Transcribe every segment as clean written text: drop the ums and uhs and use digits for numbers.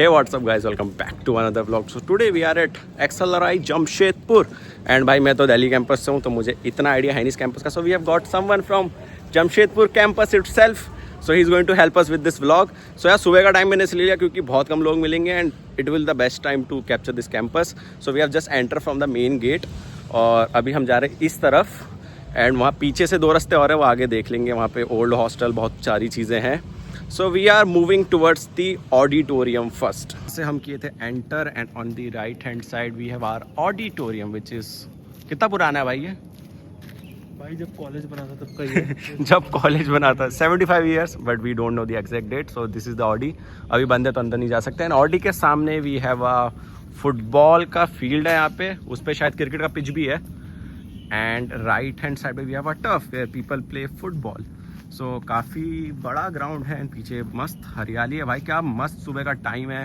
Hey, what's up guys, welcome back to another vlog. So today we are at XLRI Jamshedpur and भाई मैं तो Delhi campus से हूँ तो मुझे इतना आइडिया है नहीं इस कैंपस का. So we have got someone from Jamshedpur campus itself. So he is going to help us with this vlog. So यार सुबह का टाइम मैंने इसलिए लिया क्योंकि बहुत कम लोग मिलेंगे and it will the best time to capture this campus. So we have just entered from the main gate और अभी हम जा रहे हैं इस तरफ एंड वहाँ पीछे से दो रास्ते और हैं, वो आगे देख लेंगे. वहाँ पे ओल्ड हॉस्टल बहुत सारी चीज़ें हैं. So we are moving towards the auditorium first. से हम किए थे enter and on the right hand side we have our auditorium which is कितना पुराना है भाई ये? भाई जब कॉलेज बना था तब का ये जब कॉलेज बना था 75 years but we don't know the exact date. So this is the Audi. अभी बंद है तो अंदर नहीं जा सकते हैं. Audi के सामने we have a फुटबॉल का फील्ड है यहाँ पे, उस पर शायद क्रिकेट का पिच भी है. एंड राइट हैंड साइड पे we have a turf where people play football. So काफ़ी बड़ा ग्राउंड है एंड पीछे मस्त हरियाली है. भाई क्या मस्त सुबह का टाइम है,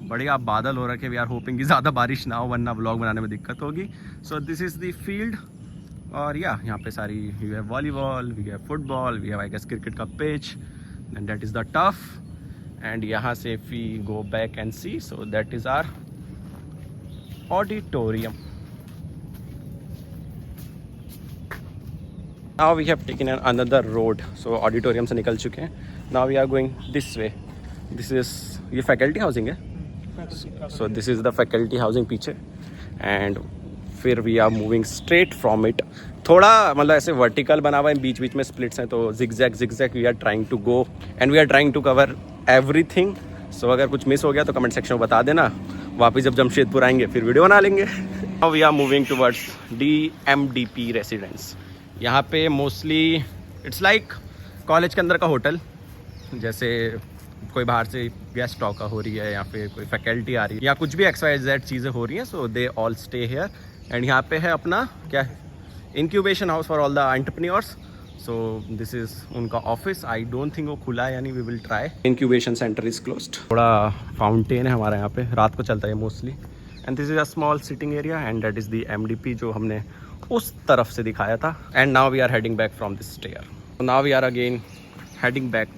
बढ़िया बादल हो रखे. वी आर होपिंग कि ज़्यादा बारिश ना हो वरना व्लॉग बनाने में दिक्कत होगी. So this is the field और यहाँ पे सारी we have volleyball, we have football, we have I guess cricket का pitch and that is the turf. And यहाँ से we go back and see so that is our auditorium. Now we have taken another road. So auditorium से निकल चुके हैं. Now we are going this way. This is ये faculty housing है. So this is the faculty housing पीछे. And फिर we are moving straight from it. थोड़ा मतलब ऐसे vertical बना हुआ है, बीच बीच में splits हैं तो zigzag we are trying to go and we are trying to cover everything. So अगर कुछ मिस हो गया तो कमेंट सेक्शन में बता देना. वापस जब जमशेदपुर आएंगे फिर वीडियो बना लेंगे. Now we are moving towards DMDP residence. यहाँ पे मोस्टली इट्स लाइक कॉलेज के अंदर का होटल. जैसे कोई बाहर से गेस्ट टॉक हो रही है या फिर कोई फैकल्टी आ रही है या कुछ भी XYZ चीज़ें हो रही हैं so they all stay here. And यहाँ पे है अपना क्या incubation house for all the entrepreneurs. So this is उनका ऑफिस. आई डोंट थिंक वो खुला है यानी we will try. Incubation centre is closed. थोड़ा फाउंटेन है हमारा यहाँ पे, रात को चलता है mostly. And this is a small sitting area and that is the MDP जो हमने उस तरफ से दिखाया था. And now we are heading back from this stair. Now we are again heading back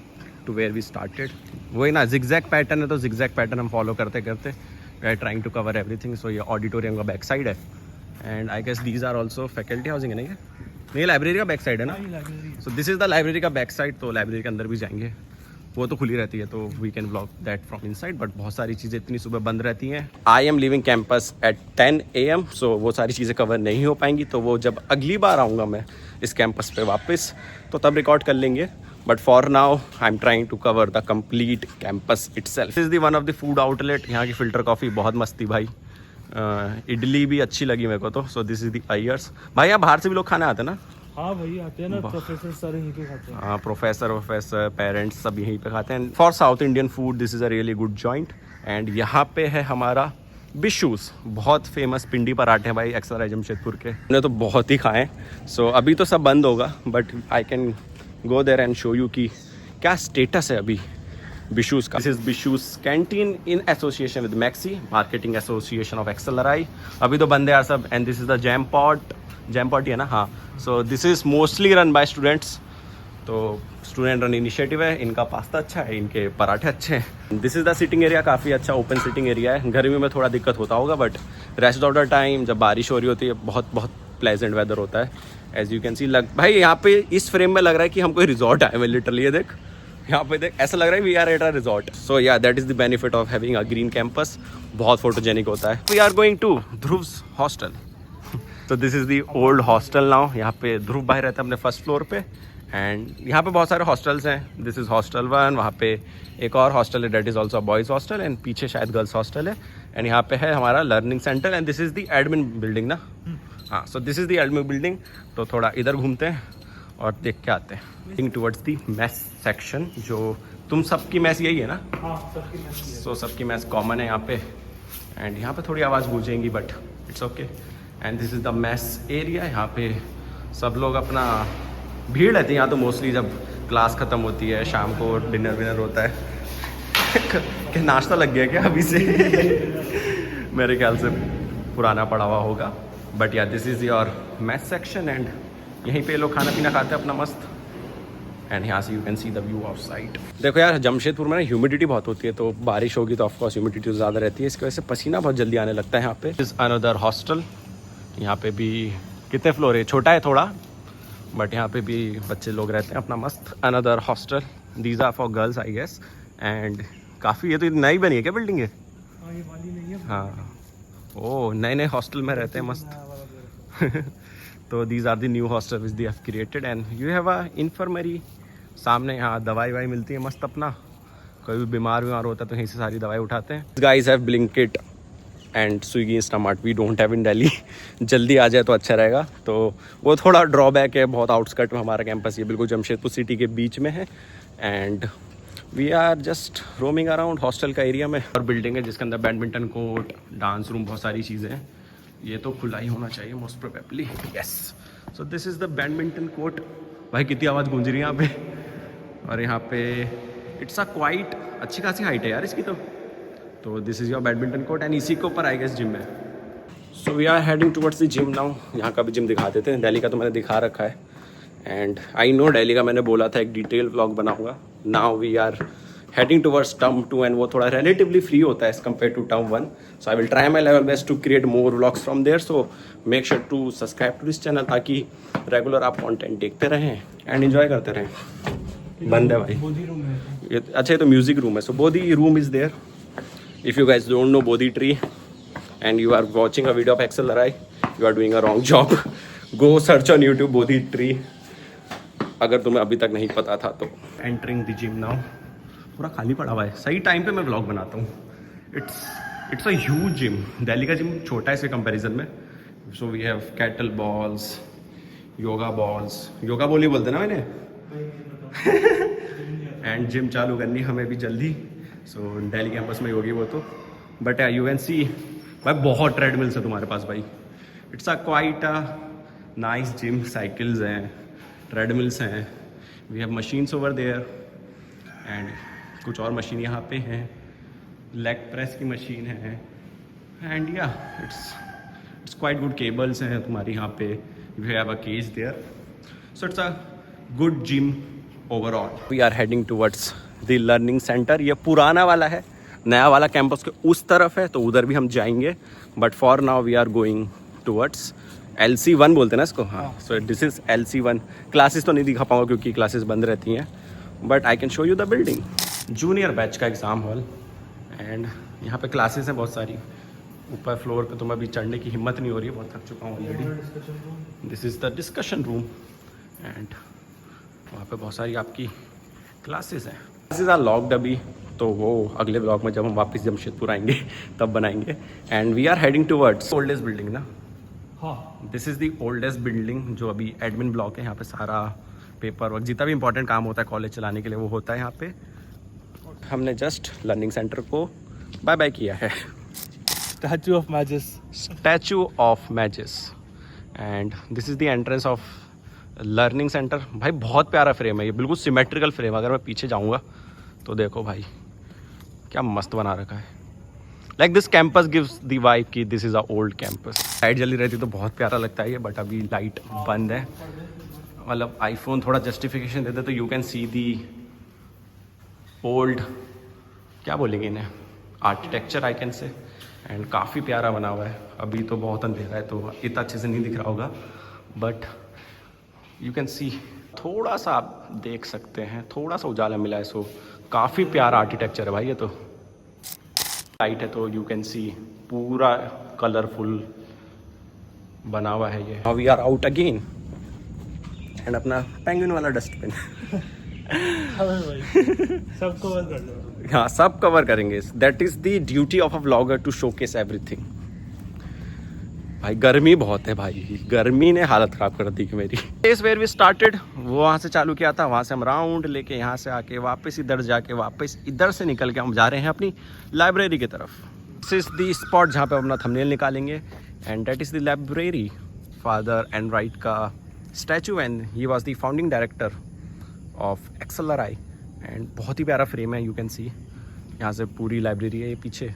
to where we started. वही ना zigzag pattern है तो जिगजैग पैटर्न हम फॉलो करते करते we are trying to cover everything. So ये auditorium का back side है and I guess these are also faculty housing है. नहीं लाइब्रेरी का बैक साइड है ना. So this is the library का बैक साइड. तो लाइब्रेरी के अंदर भी जाएंगे, वो तो खुली रहती है तो we can vlog that from inside. But बहुत सारी चीज़ें इतनी सुबह बंद रहती हैं. I am living campus at 10 AM. So वो सारी चीज़ें कवर नहीं हो पाएंगी तो वो जब अगली बार आऊँगा मैं इस कैंपस पे वापस तो तब रिकॉर्ड कर लेंगे. But for now I am trying to cover the complete campus itself. This is the one of the food outlet. यहाँ की फ़िल्टर कॉफ़ी बहुत मस्त थी भाई. इडली भी अच्छी लगी मेरे को तो. So this is the Ayers. भाई यहाँ बाहर से भी लोग खाने आते हैं ना. हाँ भाई आते हैं ना, प्रोफेसर सारे यहीं पे खाते हैं. हाँ प्रोफेसर पेरेंट्स सब यहीं पे खाते हैं. For south Indian food this is a really good joint. And यहाँ पे है हमारा बिशूज़, बहुत फेमस पिंडी पराठे हैं भाई XLRI जमशेदपुर के. मैंने तो बहुत ही खाए. सो अभी तो सब बंद होगा but I can go there and show you कि क्या स्टेटस है अभी बिशूज़ का. This is Bishu's canteen in association with Maxi, marketing association of XLRI. अभी तो बंद है यार सब. And this is the jam pot ही है ना. हाँ. So this is mostly run by students. तो स्टूडेंट रन इनिशिएटिव है. इनका पास्ता अच्छा है, इनके पराठे अच्छे हैं. This is the sitting area, काफ़ी अच्छा ओपन सिटिंग एरिया है. गर्मी में थोड़ा दिक्कत होता होगा but rest of the time जब बारिश हो रही होती है बहुत प्लेजेंट वेदर होता है. एज यू कैन सी भाई यहाँ पे इस फ्रेम में लग रहा है कि हम कोई रिजॉर्ट आए हुए लिटरली. देख यहाँ पे देख, ऐसा लग रहा है we are at a resort. So yeah that is the benefit of having a green campus. बहुत फोटोजेनिक होता है. We are going to Dhruv's hostel. तो this is the old hostel now. यहाँ पे ध्रुव भाई रहते हैं अपने फर्स्ट फ्लोर पे. एंड यहाँ पे बहुत सारे हॉस्टल्स हैं. This is hostel 1. वहाँ पे एक और हॉस्टल है that is also boys hostel. And पीछे शायद गर्ल्स हॉस्टल है. एंड यहाँ पे है हमारा learning centre. And this is the admin building ना. हाँ. So this is the admin building. तो थोड़ा इधर घूमते हैं और देख के आते हैं. Think towards the mess section. जो तुम सबकी मैस यही है ना. हाँ सबकी मैस. सो सबकी मैस कॉमन है यहाँ पे. एंड यहाँ पे थोड़ी आवाज़ गूंजेंगी but it's okay. And this is the mess area. यहाँ पे सब लोग अपना भीड़ रहती है यहाँ तो मोस्टली जब क्लास ख़त्म होती है शाम को डिनर विनर होता है. क्या नाश्ता लग गया क्या अभी से? मेरे ख्याल से पुराना पड़ा हुआ होगा. But yeah this is your mess section. And यहीं पे लोग खाना पीना खाते हैं अपना मस्त. एंड यहाँ से you can see the view of side. देखो यार जमशेदपुर में ना ह्यूमिडिटी बहुत होती है, तो बारिश होगी तो ऑफकोर्स ह्यूमिडिटी ज़्यादा रहती है, इसकी वजह से पसीना बहुत जल्दी आने लगता है यहाँ पे। इस अनदर हॉस्टल, यहाँ पे भी कितने फ्लोर है, छोटा है थोड़ा, बट यहाँ पे भी बच्चे लोग रहते हैं अपना मस्त। Another hostel, these are for girls I guess. And काफ़ी, ये तो नई बनी है क्या बिल्डिंग है? हाँ ये वाली नहीं है। हाँ, ओ नए नए हॉस्टल में रहते हैं मस्त। तो these are the new hostel which they have created and you have a infirmary सामने। यहाँ दवाई वाई मिलती है मस्त, अपना कोई भी बीमार होता है तो यहीं से सारी दवाई उठाते हैं। Guys have Blinkit and Swiggy Instamart, we don't have in Delhi. जल्दी आ जाए तो अच्छा रहेगा, तो वो थोड़ा ड्रॉबैक है। बहुत आउटस्कर्ट में हमारा कैंपस, ये बिल्कुल जमशेदपुर सिटी के बीच में है। And we are just roaming around hostel का एरिया में। और बिल्डिंग है जिसके अंदर बैडमिंटन कोर्ट, डांस रूम, बहुत सारी चीज़ें हैं। ये तो खुला ही होना चाहिए most probably, yes. So this is the badminton court. भाई कितनी आवाज़ गूंज रही है यहाँ पे। और यहाँ पे इट्स अ क्वाइट अच्छी खासी हाइट है यार इसकी तो this is your badminton court and इसी के ऊपर आई गेस जिम है। So we are heading towards the gym now. यहाँ का भी जिम दिखा देते हैं, दिल्ली का तो मैंने दिखा रखा है। एंड आई नो दिल्ली का मैंने बोला था एक डिटेल व्लॉग बनाऊंगा। Now we are heading towards term 2 and वो थोड़ा relatively free होता है as compared to term 1, so I will try my level best to create more vlogs from there, so make sure to subscribe to this channel ताकि regular आप content देखते रहें and enjoy करते रहें। बंद है भाई, बोधी रूम है ये, अच्छा ये तो म्यूजिक रूम है। So Bodhi room is there. If you guys don't know Bodhi tree and you are watching a video of XLRI, you are doing a wrong job. Go search on YouTube Bodhi tree, अगर तुम्हें अभी तक नहीं पता था तो। एंटरिंग द जिम नाउ, पूरा खाली पड़ा हुआ है, सही टाइम पे मैं व्लॉग बनाता हूँ। It's a huge gym. Delhi का जिम छोटा है इसके कंपैरिजन में। So we have kettle balls, yoga ball ही बोलते ना मैंने। एंड जिम चालू करनी हमें भी जल्दी। सो दिल्ली कैंपस में होगी वो तो, बट यू कैन सी भाई बहुत ट्रेडमिल्स है तुम्हारे पास भाई। It's a quite a nice gym. Cycles हैं, ट्रेडमिल्स हैं, we have machines over there and कुछ और मशीन यहाँ पे हैं, लेग प्रेस की मशीन है। And yeah it's quite good. Cables हैं तुम्हारी यहाँ पे, you have a cage there. So it's a good gym overall. We are heading towards the learning centre. ये पुराना वाला है, नया वाला कैंपस के उस तरफ है, तो उधर भी हम जाएंगे। But for now we are going towards LC1 बोलते हैं ना इसको। हाँ, so this is LC1। Classes तो नहीं दिखा पाऊंगा क्योंकि क्लासेस बंद रहती हैं, but I can show you the building. Junior batch का एग्ज़ाम हॉल एंड यहाँ पे क्लासेस हैं बहुत सारी। ऊपर फ्लोर पे तो मैं अभी चढ़ने की हिम्मत नहीं हो रही है, बहुत थक चुका हूँ already. This is the discussion room and वहाँ पे बहुत सारी आपकी क्लासेस हैं। क्लासेस आर लॉक्ड अभी, तो वो अगले ब्लॉग में जब हम वापस जमशेदपुर आएंगे तब बनाएंगे। And we are heading towards oldest building ना। हाँ, this is the oldest building जो अभी एडमिन ब्लॉक है। यहाँ पे सारा पेपर वर्क, जितना भी इंपॉर्टेंट काम होता है कॉलेज चलाने के लिए, वो होता है यहाँ पे। हमने जस्ट लर्निंग सेंटर को बाय बाय किया है। स्टैचू ऑफ मैजेस and this is the entrance of learning centre. भाई बहुत प्यारा फ्रेम है ये, बिल्कुल सिमेट्रिकल फ्रेम। अगर मैं पीछे जाऊँगा तो देखो भाई क्या मस्त बना रखा है। Like this campus gives the vibe कि this is a old campus. Light जली रहती तो बहुत प्यारा लगता है ये, बट अभी लाइट बंद है। मतलब आईफोन थोड़ा जस्टिफिकेशन देते तो you can C the old, क्या बोलेंगे इन्हें, architecture I can say. And काफ़ी प्यारा बना हुआ है। अभी तो बहुत अंधेरा है तो इतना अच्छे से नहीं दिख रहा होगा, बट यू कैन सी, थोड़ा सा आप देख सकते हैं, थोड़ा सा उजाला मिला है। सो काफ़ी प्यारा आर्किटेक्चर है भाई ये तो। लाइट है तो यू कैन सी पूरा कलरफुल बना हुआ है ये। We are out again and अपना पेंगुइन वाला डस्टबिन। सब कवर कर लो। हाँ, सब कवर करेंगे। That is the duty of a vlogger to showcase everything. भाई गर्मी बहुत है भाई, गर्मी ने हालत ख़राब कर दी मेरी। प्लेस वेयर वी स्टार्टेड, वो वहाँ से चालू किया था, वहाँ से हम राउंड लेके यहाँ से आके वापस इधर जाके वापस इधर से निकल के हम जा रहे हैं अपनी लाइब्रेरी की तरफ। दिस इज़ द स्पॉट जहाँ पे अपना थंबनेल निकालेंगे and that is the library. Father Enright का statue and he was the founding director of XLRI. And बहुत ही प्यारा फ्रेम है, यू कैन सी। यहाँ से पूरी लाइब्रेरी है ये पीछे।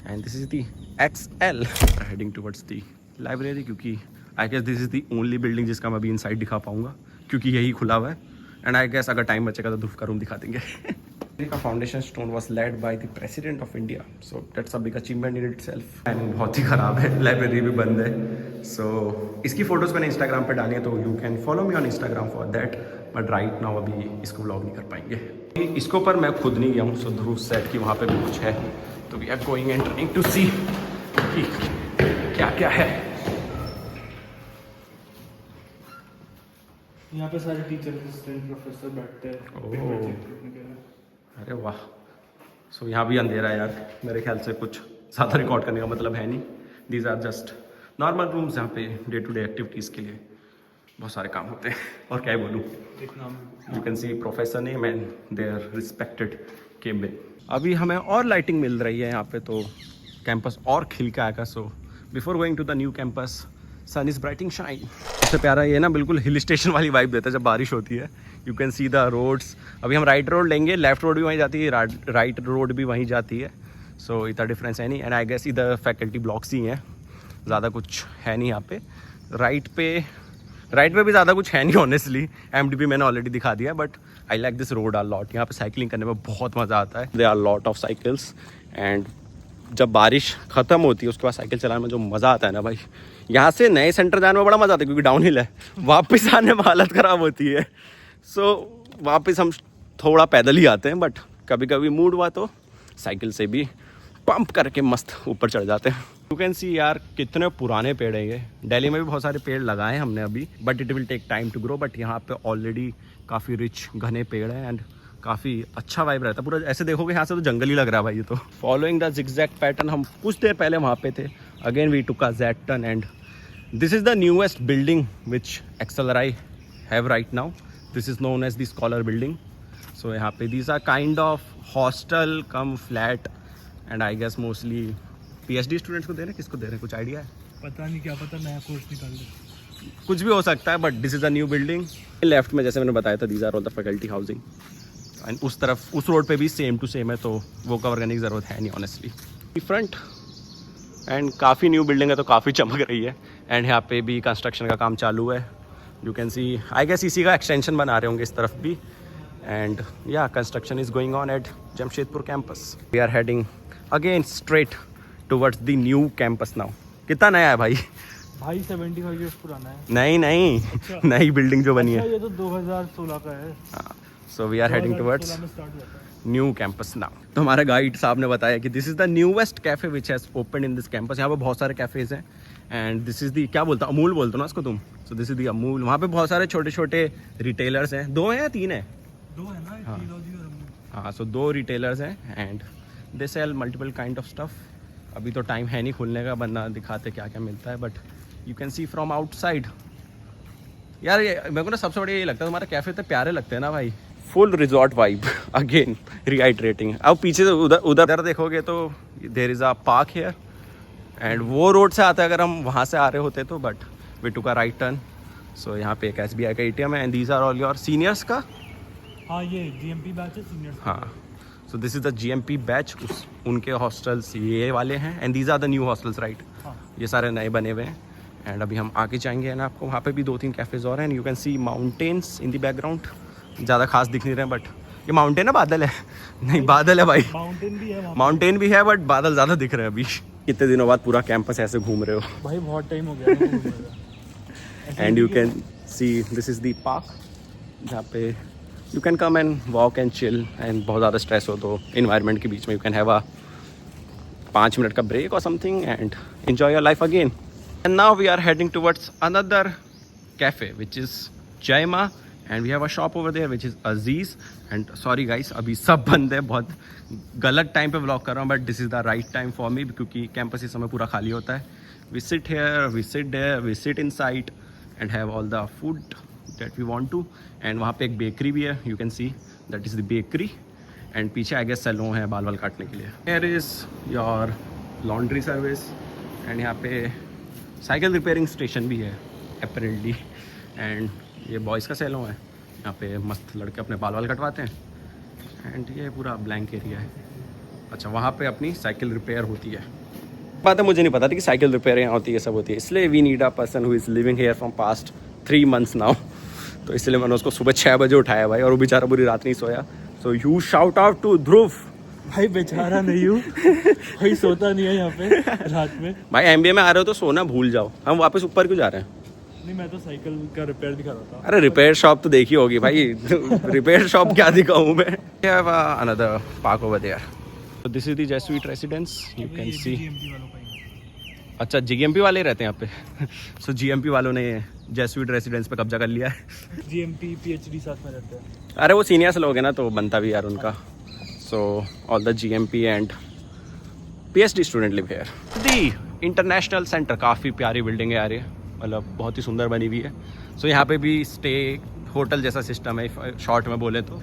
And this is the XL heading towards the library, क्योंकि I guess this is the only building जिसका मैं अभी इनसाइड दिखा पाऊँगा, क्योंकि यही खुला हुआ है एंड आई गेस अगर टाइम बचेगा तो ध्रुव का रूम दिखा देंगे. का foundation stone was led by the president of India, so that's a big achievement in itself. And बहुत ही खराब है, लाइब्रेरी भी बंद है. सो इसकी फोटोज मैंने इंस्टाग्राम पे डाली है, तो you can follow me on Instagram for that. But right now अभी इसको व्लॉग नहीं कर पाएंगे. इसको पर मैं खुद नहीं गया हूँ. सो ध्रुव सेट कि वहाँ पे भी कुछ है, तो we are going and trying to see कि क्या क्या है. यहाँ पे सारे टीचर असिस्टेंट प्रोफेसर बैठते हैं. अरे वाह. सो यहाँ भी अंधेरा है यार. मेरे ख्याल से कुछ ज़्यादा रिकॉर्ड करने का मतलब है नहीं. These are just normal rooms जहाँ पे डे टू डे एक्टिविटीज़ के लिए बहुत सारे काम होते हैं. और क्या बोलूँ, you can see professor name and their respected cabin. अभी हमें और लाइटिंग मिल रही है यहाँ पे, तो कैंपस और खिल के आएगा. So before going to the new campus, sun is brighting shine. सबसे प्यारा ये ना बिल्कुल हिल स्टेशन वाली वाइब देता है जब बारिश होती है. You can see the roads. अभी हम राइट रोड लेंगे, लेफ्ट रोड भी वहीं जाती है, राइट रोड भी वहीं जाती है. सो इतना डिफरेंस है नहीं. एंड आई गेस इधर फैकल्टी ब्लॉक्स ही हैं, ज़्यादा कुछ है नहीं यहाँ पे. राइट पे भी ज़्यादा कुछ है नहीं ऑनेस्टली. MDP मैंने ऑलरेडी दिखा दिया. But I like this road are lot. यहाँ पे साइकिलिंग करने में बहुत मज़ा आता है. They are lot of cycles. And जब बारिश ख़त्म होती है उसके बाद साइकिल चलाने में जो मज़ा आता है ना भाई, यहाँ से नए सेंटर जाने में बड़ा मज़ा आता है क्योंकि डाउन हिल है. वापस आने में हालत ख़राब होती है. सो वापस हम थोड़ा पैदल ही आते हैं. बट कभी कभी मूड हुआ तो साइकिल से भी पंप करके मस्त ऊपर चढ़ जाते हैं. यू कैन सी यार कितने पुराने पेड़ हैं ये. दिल्ली में भी बहुत सारे पेड़ लगाए हैं हमने अभी, but it will take time to grow. But यहाँ पे ऑलरेडी काफ़ी रिच घने पेड़ हैं एंड काफ़ी अच्छा वाइब रहता है. पूरा ऐसे देखोगे यहाँ से तो जंगल ही लग रहा है भाई ये तो. Following the zigzag pattern. हम कुछ देर पहले वहाँ पे थे. Again we took a Z turn and this is the newest building which XLRI have right now. This is known as the scholar building. So यहाँ पे these are kind of hostel come flat. And I guess mostly PhD students को दे रहे हैं. किसको दे रहे हैं, कुछ आइडिया है? पता नहीं, क्या पता नया कोर्स निकाल दे. कुछ भी हो सकता है. But this is a new building. Left में जैसे मैंने बताया था, these are all the faculty housing. And उस तरफ उस रोड पे भी सेम टू सेम है, तो वो कवर करने की ज़रूरत है नहीं ऑनेस्टली. फ्रंट एंड काफ़ी न्यू बिल्डिंग है तो काफ़ी चमक रही है. एंड यहाँ पे भी कंस्ट्रक्शन का काम चालू है. You can see I guess इसी का एक्सटेंशन बना रहे होंगे इस तरफ भी. And yeah construction is going on at Jamshedpur campus. We are heading again straight towards the new campus now. कितना नया है भाई? 75 ईयर्स पुराना है. नहीं अच्छा. नई बिल्डिंग जो बनी है. ये तो 2016 का है. हाँ. So we are heading towards 2016 में स्टार्ट हुआ था. New campus now. तो हमारे गाइड साहब ने बताया कि this is the newest cafe which has open in this campus. यहाँ पे बहुत सारे कैफ़ेज़ हैं. एंड दिस इज़ दी, क्या बोलता हूँ, अमूल बोलते हो ना इसको तुम. सो दिस इज़ दी अमूल. वहाँ पे बहुत सारे छोटे छोटे रिटेलर्स हैं. 2 हैं या 3 हैं? 2 है ना, हाँ. Trilogy और अमूल. हाँ. सो 2 रिटेलर्स हैं and they sell multiple kind of stuff. अभी तो टाइम है नहीं खुलने का, बंदा दिखाते क्या क्या मिलता है. But you can C from outside. यार ये मेरे को ना सबसे बढ़िया ये लगता है, तुम्हारे कैफ़े इतने प्यारे लगते हैं ना भाई. Full resort vibe. Again rehydrating. अब पीछे से उधर देखोगे तो there is a park here. And वो रोड से आता है अगर हम वहाँ से आ रहे होते तो. But we took a right turn. So यहाँ पे एक SBI का ATM है. And these are all your seniors का. हाँ, ये GMP बैच है, सीनियर्स. हाँ. So this is the GMP batch. उनके हॉस्टल्स ये वाले हैं. And these are the new hostels right. ये सारे नए बने हुए हैं. एंड अभी हम आगे जाएंगे एंड आपको वहाँ पे भी 2-3 कैफ़ेज़ और हैं. You can C mountains in the background. ज़्यादा खास दिख नहीं रहे हैं बट ये माउंटेन है, बादल है. नहीं, बादल है भाई. माउंटेन भी है. माउंटेन भी है बट बादल ज़्यादा दिख रहे हैं अभी. कितने दिनों बाद पूरा कैंपस ऐसे घूम रहे हो भाई? बहुत टाइम हो गया. And you can see this is the park जहाँ पे you can come and walk and chill. And बहुत ज़्यादा स्ट्रेस हो तो इन्वायरमेंट के बीच में you can have a 5 minute का ब्रेक और something and enjoy your life again. And now we are heading towards another cafe which is Jaima and we have a shop over there which is Aziz. And sorry guys, अभी सब बंद है. बहुत गलत time पे vlog कर रहा हूँ but this is the right time for me क्योंकि कैंपस इस समय पूरा खाली होता है. We sit here, we sit there, we sit inside and have all the food that we want to. And वहाँ पे एक बेकरी भी है. You can see that is the bakery. And पीछे आई गेस सैलून है बाल काटने के लिए. Here is your laundry service. And यहाँ पे साइकिल रिपेयरिंग स्टेशन भी है अपेरेंटली. एंड ये बॉयज़ का सैलून है. यहाँ पे मस्त लड़के अपने बाल कटवाते हैं. एंड ये पूरा ब्लैंक एरिया है. अच्छा, वहाँ पे अपनी साइकिल रिपेयर होती है. बात है, मुझे नहीं पता थी कि साइकिल रिपेयर यहाँ होती है, सब होती है. इसलिए we need a person who is living here from past 3 months now. तो इसलिए मैंने उसको सुबह 6 बजे उठाया भाई, और वो बेचारा पूरी रात नहीं सोया। So you shout out to Dhruv. भाई बेचारा नहीं हूँ, कोई सोता नहीं है यहाँ पे रात में। भाई MBA में आ रहे हो तो सोना भूल जाओ, हम वापस ऊपर क्यों जा रहे हैं? नहीं, मैं तो साइकिल का रिपेयर दिखा रहा था। अरे रिपेयर शॉप तो देखी होगी भाई, रिपेयर शॉप क्या दिखाऊं मैं? Another park over there. So this is the Jesuit residence, you can see। अच्छा GMP वाले ही रहते हैं यहाँ पे। So GMP वालों ने Jesuit residence पे कब्जा कर लिया है। GMP PhD साथ में रहते हैं। अरे वो सीनियर्स लोग हैं ना, तो बनता भी यार उनका। So all the GMP and PhD student live here। The international center, काफ़ी प्यारी बिल्डिंग है यार ये, मतलब बहुत ही सुंदर बनी हुई है। So यहाँ पे भी स्टे होटल जैसा सिस्टम है शॉर्ट में बोले तो।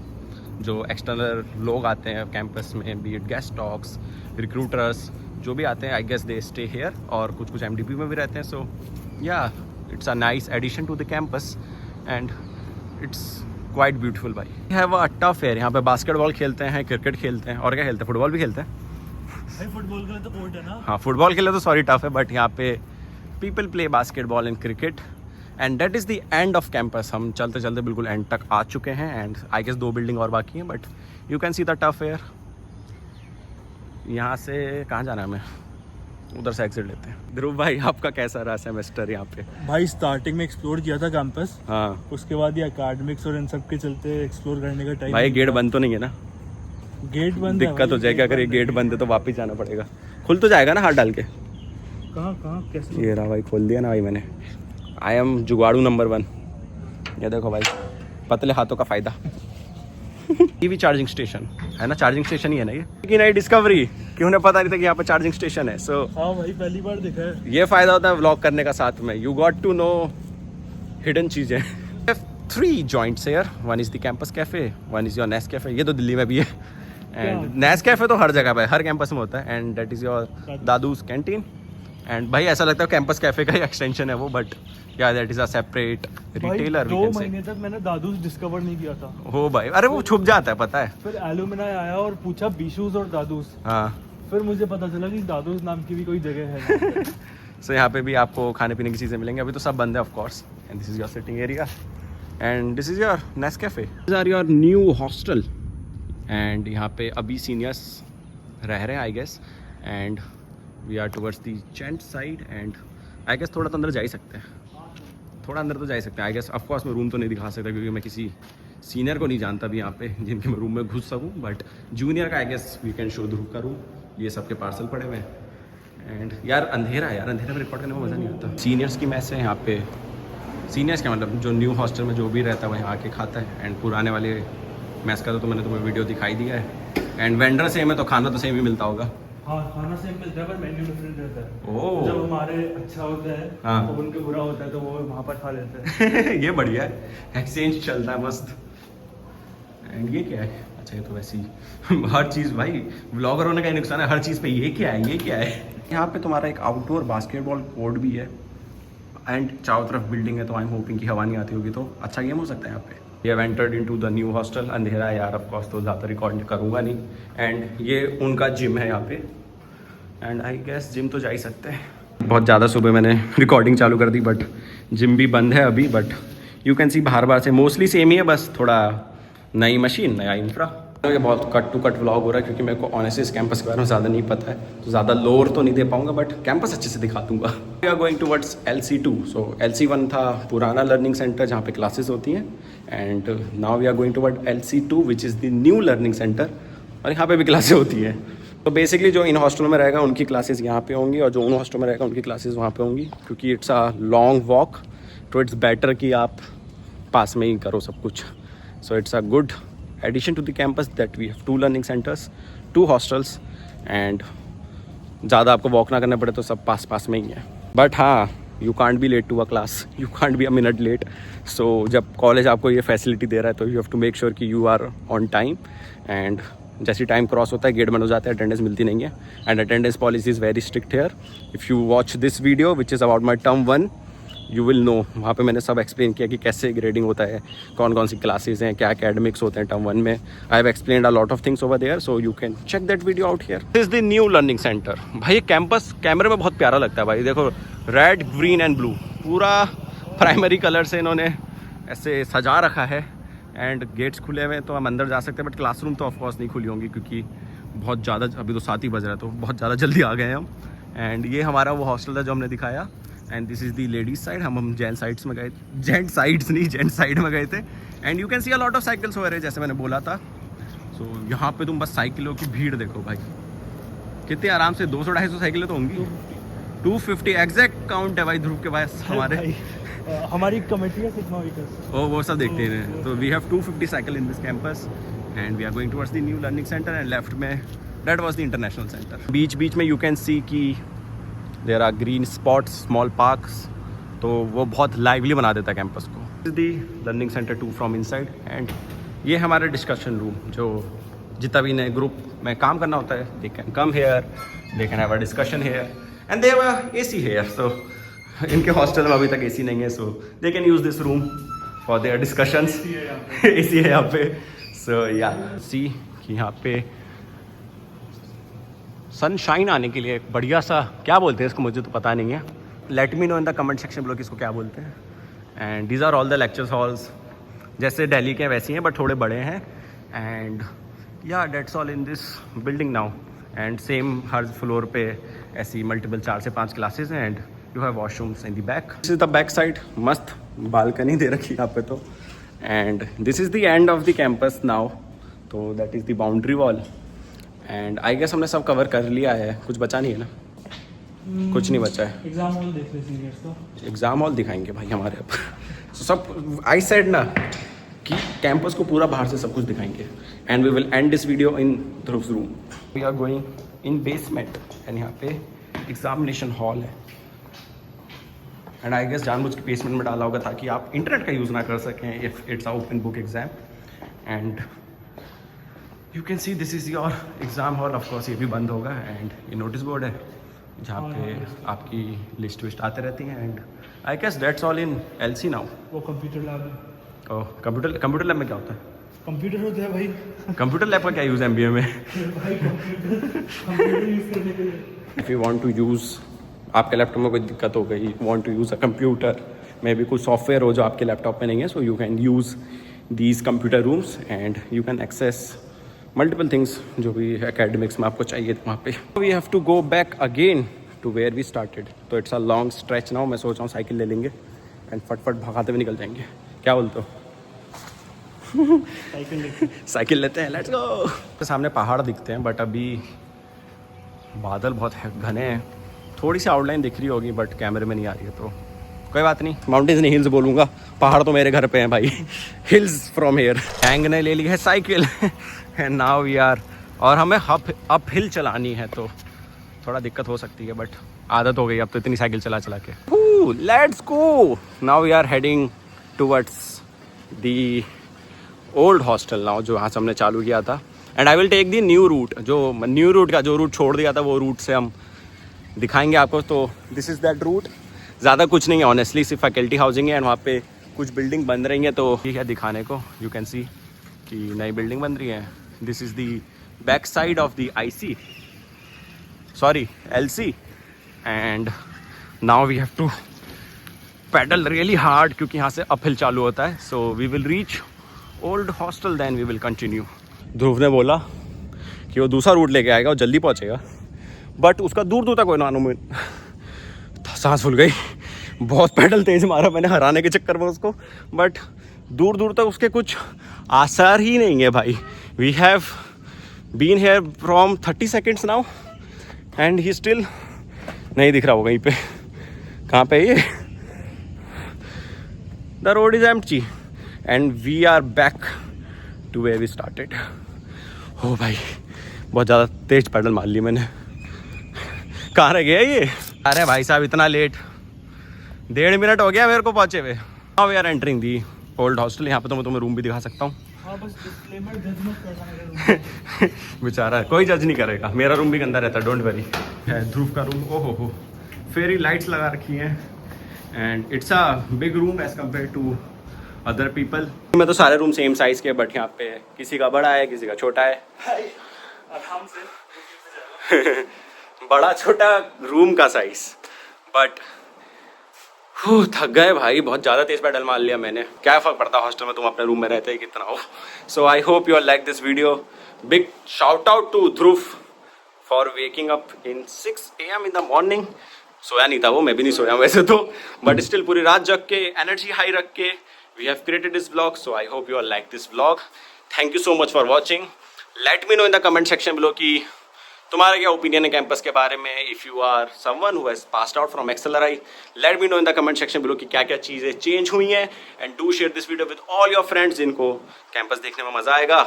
जो एक्सटर्नल लोग आते हैं कैंपस में, be it guest talks, recruiters, जो भी आते हैं, I guess they stay here, और कुछ कुछ MDP में भी रहते हैं। So yeah it's a nice addition to the campus and it's quite beautiful भाई। हैव अ टफ एयर, यहाँ पे बास्केटबॉल खेलते हैं, क्रिकेट खेलते हैं, और क्या खेलते हैं, फुटबॉल भी खेलते हैं भाई। फुटबॉल के लिए तो कोर्ट है ना। हाँ, फुटबॉल के लिए तो सॉरी टफ है, बट यहाँ पे people play basketball and cricket and that is the end off campus. हम चलते चलते बिल्कुल एंड तक आ चुके हैं एंड आई गेस 2 बिल्डिंग और बाकी हैं, but you can see the tough air. यहाँ से कहाँ जाना है हमें? उधर से एग्जिट लेते हैं। ध्रुव भाई आपका कैसा रहा सेमेस्टर यहाँ पे? भाई स्टार्टिंग में एक्सप्लोर किया था कैंपस, हाँ उसके बाद ये एकेडमिक्स और इन सब के चलते एक्सप्लोर करने का टाइम। भाई गेट बंद तो नहीं है ना? गेट बंद है दिक्कत हो जाएगी अगर ये गेट बंद है तो वापस जाना पड़ेगा। खुल तो जाएगा ना हाथ डाल के? कहाँ कैसे? ये रहा भाई, खोल दिया ना भाई मैंने। आई एम जुगाड़ू नंबर 1। ये देखो भाई, पतले हाथों का फायदा। टीवी चार्जिंग स्टेशन है ना, चार्जिंग स्टेशन ही है ना ये की नई डिस्कवरी कि उन्हें पता नहीं था कि यहाँ पर चार्जिंग स्टेशन है। सो हाँ भाई, पहली बार देखा है। ये फायदा होता है व्लॉग करने का साथ में, you got to know hidden चीजें। 3 joints here, one is the campus cafe, one is your nest cafe. ये तो दिल्ली में भी है, एंड नेस्ट कैफे तो हर जगह पे, हर कैंपस में होता है, and that is your Dadu's canteen. And भाई ऐसा लगता है कैंपस कैफे का ही एक्सटेंशन है वो, बट या that is a separate retailer. 2 महीने तक मैंने दादूस डिस्कवर नहीं किया था। हो भाई, अरे वो छुप जाता है पता है। फिर एलुमिनाई आया और पूछा बीशूज और दादूस। हाँ, फिर मुझे पता चला कि दादूस नाम की भी कोई जगह है। सो यहाँ पे भी आपको खाने पीने की चीज़ें मिलेंगी। अभी तो सब बंद है of course. And this is your sitting area and this is your nest cafe. This are your new hostel and यहाँ पे अभी सीनियर्स रह रहे हैं I guess, and we are towards the chant side and I guess थोड़ा तो अंदर जा ही सकते हैं, थोड़ा अंदर तो जा ही सकते हैं आई गेस। ऑफकोर्स मैं रूम तो नहीं दिखा सकता क्योंकि मैं किसी सीनियर को नहीं जानता भी यहाँ पे जिनके मैं रूम में घुस सकूँ, बट जूनियर का I guess we can show Dhruv का रूम। ये सबके पार्सल पड़े हुए हैं एंड यार अंधेरा है यार, अंधेरा में रिकॉर्ड करने में मज़ा नहीं आता। सीनियर्स की मैस है यहाँ पे, सीनियर्स का मतलब जो न्यू हॉस्टल में जो भी रहता है वह आके खाता है, एंड पुराने वाले मैस का तो मैंने तुम्हें वीडियो दिखाई दिया है। एंड वेंडर सेम है तो खाना तो सेम ही मिलता होगा। हाँ, खाना सेम मिलता है पर मेन्यू डिफरेंट रहता है। ओह, जब हमारे अच्छा होता है हाँ, तो उनके बुरा होता है तो वो वहाँ पर खा लेते हैं। ये बढ़िया है, एक्सचेंज चलता है मस्त। एंड ये क्या है? अच्छा ये तो वैसे ही हर चीज़ भाई व्लॉगर होने का ही नुकसान है, हर चीज़ पे ये क्या है, ये क्या है। यहाँ पे तुम्हारा एक आउटडोर बास्केटबॉल कोर्ट भी है एंड चारों तरफ बिल्डिंग है, तो आई एम होपिंग कि हवा नहीं आती होगी तो अच्छा गेम हो सकता है यहाँ पे। ये have entered into the new hostel. अंधेरा है यार ऑफ कोर्स तो ज़्यादा रिकॉर्ड करूँगा नहीं। एंड ये उनका जिम है यहाँ पे, एंड आई गेस जिम तो जा ही सकते हैं। बहुत ज़्यादा सुबह मैंने रिकॉर्डिंग चालू कर दी, बट जिम भी बंद है अभी, बट यू कैन सी बाहर बाहर से मोस्टली सेम ही है, बस थोड़ा नई मशीन नया इंफ्रा। ये बहुत कट टू कट व्लॉग हो रहा है क्योंकि मेरे को ऑनेस्टली इस कैंपस के बारे में ज़्यादा नहीं पता है, तो ज़्यादा लोअर तो नहीं दे पाऊंगा, बट कैंपस अच्छे से दिखा दूंगा। We are going towards LC2। So LC1 था पुराना लर्निंग सेंटर जहाँ पे क्लासेस होती हैं, and now we are going toward LC2 which is the new learning centre, और यहाँ पे भी क्लासेस होती हैं। तो बेसिकली जो इन हॉस्टल में रहेगा उनकी क्लासेस यहाँ पे होंगी, और जो उन हॉस्टल में रहेगा उनकी क्लासेस वहाँ पे होंगी, क्योंकि इट्स अ लॉन्ग वॉक, तो इट्स बेटर कि आप पास में ही करो सब कुछ। सो it's a good addition to the campus that we have 2 learning centers, 2 hostels, and ज़्यादा आपको वॉक ना करना पड़े तो सब पास पास में ही है। बट हाँ, you can't be late to a class, you can't be a minute late. So जब कॉलेज आपको ये फैसिलिटी दे रहा है तो you have to make sure कि you are on time, and जैसे टाइम क्रॉस होता है गेट बंद हो जाता है, अटेंडेंस मिलती नहीं है, and attendance policy is very strict here. If you watch this video which is about my term 1, you will know. वहाँ पे मैंने सब एक्सप्लेन किया कि कैसे ग्रेडिंग होता है, कौन कौन सी क्लासेस हैं, क्या एकेडमिक्स होते हैं टर्म 1 में। I have explained a lot of things over there, so you can check that video out here. This is the new learning centre. भाई ये कैंपस कैमरे में बहुत प्यारा लगता है भाई, देखो रेड ग्रीन एंड ब्लू पूरा प्राइमरी कलर से इन्होंने ऐसे सजा रखा है एंड गेट्स खुले हुए हैं तो हम अंदर जा सकते हैं, बट क्लासरूम तो ऑफकोर्स नहीं खुली होंगी क्योंकि बहुत ज़्यादा, अभी तो 7 ही बज रहा है तो बहुत ज़्यादा जल्दी आ गए हैं हम। एंड ये हमारा वो हॉस्टल था जो हमने दिखाया, and this is the ladies side. हम जेंट साइड्स में गए, जेंट साइड में गए थे। And you can C a lot of cycles हो रहे जैसे मैंने बोला था। सो यहाँ पे तुम बस साइकिलों की भीड़ देखो भाई, कितने आराम से 200-250 साइकिलें तो होंगी। 250 एग्जैक्ट काउंट है भाई ध्रुव के पास। हमारे हमारी कमेटी है सिग्मा व्हीकल्स, ओ वो सब देखते हैं। तो we have 250 cycle in this campus and we are going towards the new learning centre and left में that was the international centre. बीच में यू कैन सी कि there are green spots, small parks, तो वो बहुत lively बना देता है कैंपस को। The learning centre 2 from inside and ये हमारा डिस्कशन रूम, जो जितना भी नए ग्रुप में काम करना होता है they can come here, they can have a discussion here and they have a AC here. So इनके हॉस्टल में अभी तक एसी नहीं है, so they can use this room for their discussions. AC है यहाँ पे। सो या सी कि यहाँ पे सनशाइन आने के लिए एक बढ़िया सा, क्या बोलते हैं इसको मुझे तो पता नहीं है, let me know in the comment section below किसको क्या बोलते हैं। And these are all the lectures halls, जैसे दिल्ली के वैसे ही हैं बट थोड़े बड़े हैं। And yeah that's all in this building now. And same हर फ्लोर पे ऐसी मल्टीपल 4 से 5 क्लासेज हैं and you have washrooms in the back. This is the back side, मस्त बालकनी दे रखी है यहाँ पे तो। And this is the end of the campus now, तो that is the boundary wall. And I guess हमने सब कवर कर लिया है, कुछ बचा नहीं है ना? कुछ नहीं बचा है। एग्जाम हॉल देख रहे सीनियर्स तो एग्जाम हॉल दिखाएंगे भाई हमारे अब। So, सब आई सेड ना कि कैंपस को पूरा बाहर से सब कुछ दिखाएंगे। And we will end this video in Dhruv's room. We are going in basement and यहाँ पे एग्जामिनेशन हॉल है। एंड आई गेस जानबूझ के बेसमेंट में डाला होगा ताकि आप इंटरनेट का यूज़ ना कर सकें if it's a open book exam. And you can see this is your exam hall. Of course ये भी बंद होगा। एंड ये नोटिस बोर्ड है जहाँ पे आपकी लिस्ट विस्ट आते रहती हैं। And I guess that's all in LC now. वो कंप्यूटर लैब है। ओह कंप्यूटर लैब में क्या होता है? कंप्यूटर होता है भाई। कंप्यूटर लैब का क्या यूज़ है MBA में? भाई कंप्यूटर यूज करने के लिए। If you want to use, आपके लैपटॉप में कोई दिक्कत हो गई, want to use a computer, maybe कुछ सॉफ्टवेयर हो जो आपके लैपटॉप में नहीं है, so you can use these computer rooms and you can access multiple things जो भी एकेडमिक्स में आपको चाहिए वहाँ पे। We have to go back again to where we started. तो it's a long stretch now. मैं सोच रहा हूँ साइकिल ले लेंगे एंड फटफट भगाते हुए निकल जाएंगे। क्या बोलते हो? साइकिल लेते हैं, लेट्स गो। सामने पहाड़ दिखते हैं बट अभी बादल बहुत घने हैं। थोड़ी सी आउटलाइन दिख रही होगी बट कैमरे में नहीं आ रही है, तो कोई बात नहीं। माउंटेन्स नहीं, हिल्स बोलूँगा। पहाड़ तो मेरे घर पे हैं भाई। Hills from here. हैंग ने ले ली है cycle and now we are, और हमें अप हिल चलानी है तो थोड़ा दिक्कत हो सकती है बट आदत हो गई अब तो इतनी साइकिल चला के। Let's go. Now we are heading towards the old hostel now, जो यहाँ से हमने चालू किया था। And I will take the new route, जो न्यू रूट का जो रूट छोड़ दिया था वो रूट से हम दिखाएंगे आपको। तो दिस इज़ दैट रूट। ज़्यादा कुछ नहीं है ऑनेस्टली, सिर्फ फैकल्टी हाउसिंग है एंड वहाँ पे कुछ बिल्डिंग बन रही है। तो ठीक है दिखाने को, यू कैन सी कि नई बिल्डिंग बन रही है। This is the back side of the LC and now we have to pedal really hard क्योंकि यहाँ से अपहिल चालू होता है। So we will reach old hostel then we will continue. Dhruv ने बोला कि वो दूसरा रूट लेके आएगा, वो जल्दी पहुँचेगा बट उसका दूर दूर तक कोई नानुमान। सांस फूल गई, बहुत पैडल तेज मारा मैंने हराने के चक्कर में उसको, बट दूर दूर तक उसके कुछ आसार ही नहीं है भाई। We have been here from 30 seconds now and ही स्टिल नहीं दिख रहा होगा कहीं पे। कहाँ पे ये? The road is empty and we are back to where we started. हो भाई बहुत ज़्यादा तेज पैडल मार ली मैंने। कहाँ रह गया ये? अरे भाई साहब इतना लेट, 1.5 मिनट हो गया मेरे को पहुँचे हुए। हाँ we are entering the old hostel. यहाँ पे तो मैं तुम्हें रूम भी दिखा सकता हूँ। बेचारा कोई जज नहीं करेगा, मेरा रूम भी गंदा रहता है, डोंट वरी। है ध्रुव का रूम, ओहो हो फेरी लाइट्स लगा रखी हैं and it's a big room as compare to other people. मैं तो सारे रूम सेम साइज़ के, बट यहाँ पे किसी का बड़ा है किसी का छोटा है। आराम से बड़ा छोटा रूम का साइज, बट थक गए भाई, बहुत ज़्यादा तेज पेडल मार लिया मैंने। क्या फ़र्क पड़ता हॉस्टल में, तुम अपने रूम में रहते ही कितना हो। So I hope you are like this video. Big shout out to Dhruv for waking up in 6 AM in the morning. सोया नहीं था वो, मैं भी नहीं सोया वैसे तो, बट स्टिल पूरी रात जग के एनर्जी हाई रख के we have created this vlog. So I hope you are like this vlog. Thank you so much for watching. Let me know in the comment section below कि तुम्हारा क्या opinion है campus के बारे में। If you are someone who has passed out from XLRI, let me know in the comment section below कि क्या क्या चीज़ें चेंज हुई हैं। And do share this video with all your friends जिनको कैंपस देखने में मज़ा आएगा।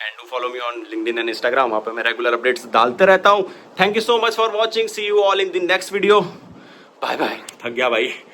And do follow me on LinkedIn and Instagram, वहाँ पे मैं रेगुलर अपडेट्स डालते रहता हूँ। Thank you so much for watching. See you all in the next video. Bye bye. थक गया भाई।